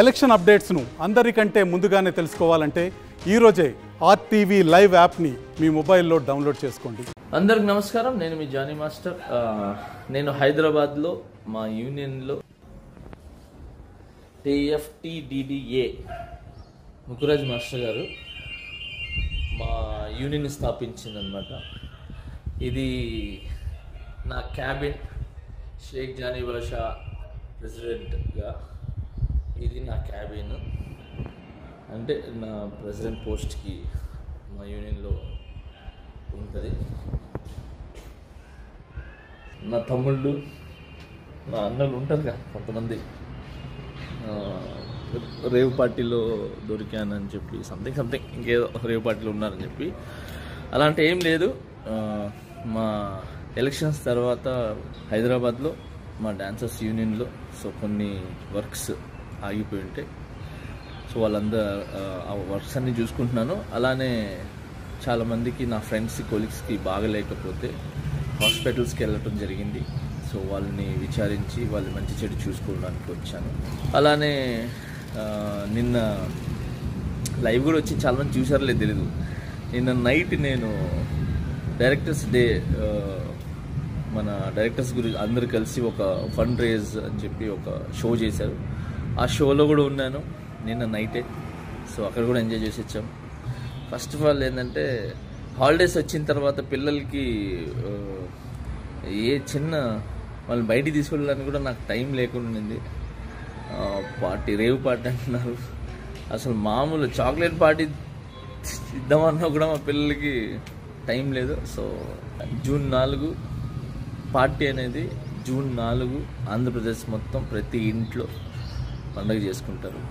Election అప్డేట్స్ను అందరికంటే ముందుగానే తెలుసుకోవాలంటే ఈరోజే ఆర్టీవీ లైవ్ యాప్ని మీ మొబైల్లో డౌన్లోడ్ చేసుకోండి. అందరికి నమస్కారం. నేను మీ జానీ మాస్టర్. నేను హైదరాబాద్లో మా యూనియన్లో TFTDDA ముకురాజ్ మాస్టర్ గారు మా యూనియన్ స్థాపించిందనమాట. ఇది నా క్యాబిన్, షేక్ జానీ బాషా ప్రెసిడెంట్గా ఇది నా క్యాబిన్. అంటే నా ప్రెసిడెంట్ పోస్ట్కి మా యూనియన్లో ఉంటుంది. నా తమ్ముళ్ళు, నా అన్నలు ఉంటారు కదా కొంతమంది, రేవ్ పార్టీలో దొరికానని చెప్పి సంథింగ్ ఇంకేదో రేవ్ పార్టీలో ఉన్నారని చెప్పి అలాంటి ఏం లేదు. మా ఎలక్షన్స్ తర్వాత హైదరాబాద్లో మా డాన్సర్స్ యూనియన్లో కొన్ని వర్క్స్ ఆగిపోయి ఉంటాయి. వాళ్ళందరూ ఆ వర్క్స్ అన్నీ చూసుకుంటున్నాను. అలానే చాలామందికి నా ఫ్రెండ్స్, కొలీగ్స్కి బాగలేకపోతే హాస్పిటల్స్కి వెళ్ళటం జరిగింది. వాళ్ళని విచారించి వాళ్ళు మంచి చెడు చూసుకోవడానికి వచ్చాను. అలానే నిన్న లైవ్ కూడా వచ్చి చాలామంది చూసారో తెలీదు. నిన్న నైట్ నేను డైరెక్టర్స్ డే, మన డైరెక్టర్స్ గురించి అందరు కలిసి ఒక ఫండ్ రేజ్ అని చెప్పి ఒక షో చేశారు. ఆ షోలో కూడా ఉన్నాను నిన్న నైటే. అక్కడ కూడా ఎంజాయ్ చేసి వచ్చాం. ఫస్ట్ ఆఫ్ ఆల్ ఏంటంటే హాలిడేస్ వచ్చిన తర్వాత పిల్లలకి ఏ చిన్న వాళ్ళని బయటికి తీసుకెళ్ళడానికి కూడా నాకు టైం లేకుండా ఉంది. పార్టీ, రేవ్ పార్టీ అంటున్నారు. అసలు మామూలు చాక్లెట్ పార్టీ ఇద్దామన్నా కూడా మా పిల్లలకి టైం లేదు. జూన్ 4 పార్టీ అనేది, జూన్ 4 ఆంధ్రప్రదేశ్ మొత్తం ప్రతి ఇంట్లో పండుగ చేసుకుంటారు.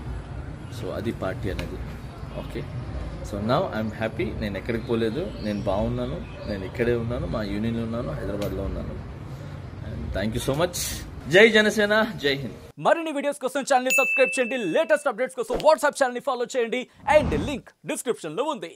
అది పార్టీ అనేది. Okay, now I'm happy. నేను ఎక్కడికి పోలేదు, నేను బాగున్నాను, నేను ఇక్కడే ఉన్నాను, మా యూనియన్లో ఉన్నాను, హైదరాబాద్లో ఉన్నాను. And thank you so much. జై జనసేన, జై హింద్. మరిన్ని వీడియోస్ కోసం ఛానల్ ని సబ్స్క్రైబ్ చేయండి. లేటెస్ట్ అప్డేట్స్ కోసం వాట్సాప్ ఛానల్ ని ఫాలో చేయండి. అండ్ లింక్ డిస్క్రిప్షన్ లో ఉంది.